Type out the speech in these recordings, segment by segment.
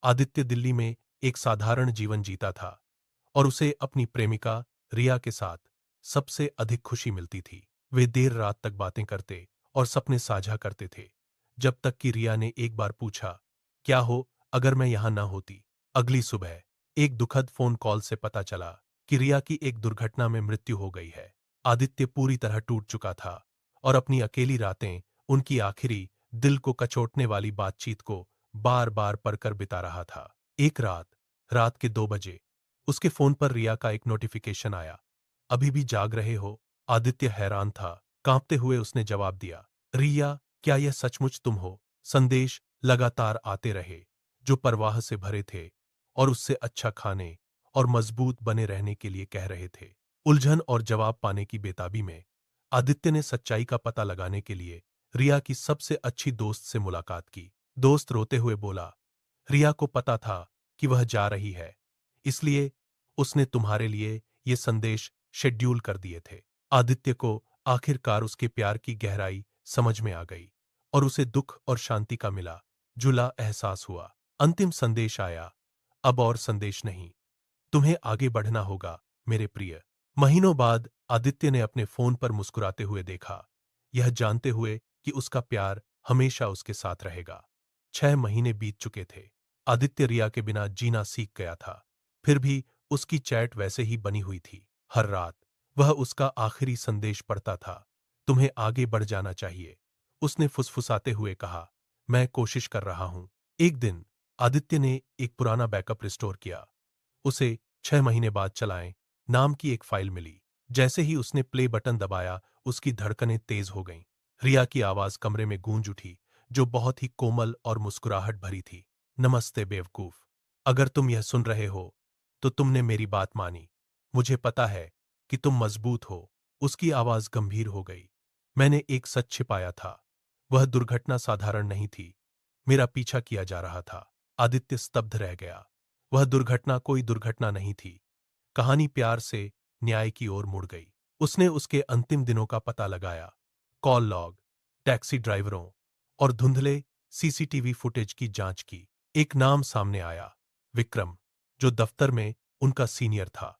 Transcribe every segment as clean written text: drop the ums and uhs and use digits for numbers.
आदित्य दिल्ली में एक साधारण जीवन जीता था और उसे अपनी प्रेमिका रिया के साथ सबसे अधिक खुशी मिलती थी। वे देर रात तक बातें करते और सपने साझा करते थे, जब तक कि रिया ने एक बार पूछा, क्या हो अगर मैं यहां ना होती। अगली सुबह एक दुखद फोन कॉल से पता चला कि रिया की एक दुर्घटना में मृत्यु हो गई है। आदित्य पूरी तरह टूट चुका था और अपनी अकेली रातें उनकी आखिरी दिल को कचोटने वाली बातचीत को बार बार पढ़कर बिता रहा था। एक रात रात के 2 बजे उसके फोन पर रिया का एक नोटिफिकेशन आया। अभी भी जाग रहे हो? आदित्य हैरान था। कांपते हुए उसने जवाब दिया, रिया, क्या यह सचमुच तुम हो? संदेश लगातार आते रहे, जो परवाह से भरे थे और उससे अच्छा खाने और मजबूत बने रहने के लिए कह रहे थे। उलझन और जवाब पाने की बेताबी में आदित्य ने सच्चाई का पता लगाने के लिए रिया की सबसे अच्छी दोस्त से मुलाकात की। दोस्त रोते हुए बोला, रिया को पता था कि वह जा रही है, इसलिए उसने तुम्हारे लिए ये संदेश शेड्यूल कर दिए थे। आदित्य को आखिरकार उसके प्यार की गहराई समझ में आ गई और उसे दुख और शांति का मिला जुला एहसास हुआ। अंतिम संदेश आया, अब और संदेश नहीं, तुम्हें आगे बढ़ना होगा मेरे प्रिय। महीनों बाद आदित्य ने अपने फोन पर मुस्कुराते हुए देखा, यह जानते हुए कि उसका प्यार हमेशा उसके साथ रहेगा। 6 महीने बीत चुके थे। आदित्य रिया के बिना जीना सीख गया था, फिर भी उसकी चैट वैसे ही बनी हुई थी। हर रात वह उसका आखिरी संदेश पढ़ता था, तुम्हें आगे बढ़ जाना चाहिए। उसने फुसफुसाते हुए कहा, मैं कोशिश कर रहा हूं। एक दिन आदित्य ने एक पुराना बैकअप रिस्टोर किया। उसे 6 महीने बाद चलाएं नाम की एक फाइल मिली। जैसे ही उसने प्ले बटन दबाया, उसकी धड़कनें तेज हो गईं। रिया की आवाज कमरे में गूंज उठी, जो बहुत ही कोमल और मुस्कुराहट भरी थी। नमस्ते बेवकूफ, अगर तुम यह सुन रहे हो तो तुमने मेरी बात मानी। मुझे पता है कि तुम मजबूत हो। उसकी आवाज गंभीर हो गई। मैंने एक सच छिपाया था। वह दुर्घटना साधारण नहीं थी, मेरा पीछा किया जा रहा था। आदित्य स्तब्ध रह गया। वह दुर्घटना कोई दुर्घटना नहीं थी। कहानी प्यार से न्याय की ओर मुड़ गई। उसने उसके अंतिम दिनों का पता लगाया, कॉल लॉग, टैक्सी ड्राइवरों और धुंधले सीसीटीवी फुटेज की जांच की। एक नाम सामने आया, विक्रम, जो दफ्तर में उनका सीनियर था।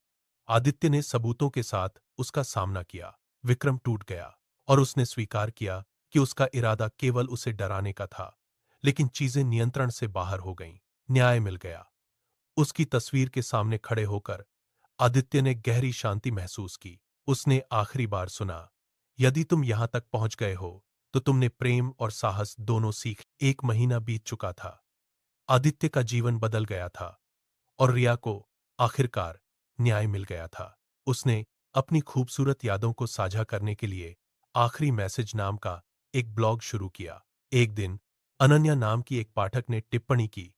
आदित्य ने सबूतों के साथ उसका सामना किया। विक्रम टूट गया और उसने स्वीकार किया कि उसका इरादा केवल उसे डराने का था, लेकिन चीजें नियंत्रण से बाहर हो गईं। न्याय मिल गया। उसकी तस्वीर के सामने खड़े होकर आदित्य ने गहरी शांति महसूस की। उसने आखिरी बार सुना, यदि तुम यहां तक पहुंच गए हो तो तुमने प्रेम और साहस दोनों सीख। 1 महीना बीत चुका था। आदित्य का जीवन बदल गया था और रिया को आखिरकार न्याय मिल गया था। उसने अपनी खूबसूरत यादों को साझा करने के लिए आखिरी मैसेज नाम का एक ब्लॉग शुरू किया। एक दिन अनन्या नाम की एक पाठक ने टिप्पणी की,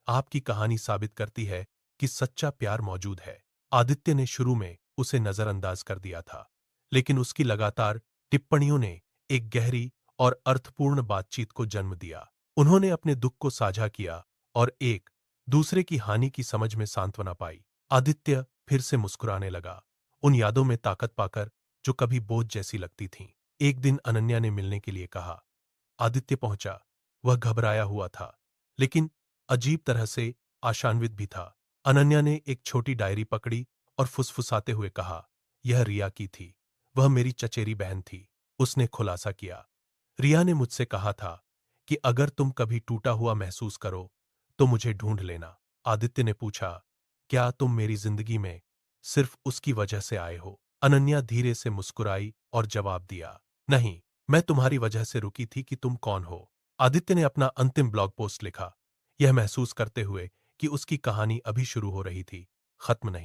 आपकी कहानी साबित करती है कि सच्चा प्यार मौजूद है। आदित्य ने शुरू में उसे नजरअंदाज कर दिया था, लेकिन उसकी लगातार टिप्पणियों ने एक गहरी और अर्थपूर्ण बातचीत को जन्म दिया। उन्होंने अपने दुख को साझा किया और एक दूसरे की हानि की समझ में सांत्वना पाई। आदित्य फिर से मुस्कुराने लगा, उन यादों में ताकत पाकर जो कभी बोझ जैसी लगती थीं। एक दिन अनन्या ने मिलने के लिए कहा। आदित्य पहुंचा। वह घबराया हुआ था, लेकिन अजीब तरह से आशान्वित भी था। अनन्या ने एक छोटी डायरी पकड़ी और फुसफुसाते हुए कहा, यह रिया की थी। वह मेरी चचेरी बहन थी। उसने खुलासा किया, रिया ने मुझसे कहा था कि अगर तुम कभी टूटा हुआ महसूस करो तो मुझे ढूंढ लेना। आदित्य ने पूछा, क्या तुम मेरी जिंदगी में सिर्फ उसकी वजह से आए हो? अनन्या धीरे से मुस्कुराई और जवाब दिया, नहीं, मैं तुम्हारी वजह से रुकी थी कि तुम कौन हो। आदित्य ने अपना अंतिम ब्लॉग पोस्ट लिखा, यह महसूस करते हुए कि उसकी कहानी अभी शुरू हो रही थी, खत्म नहीं।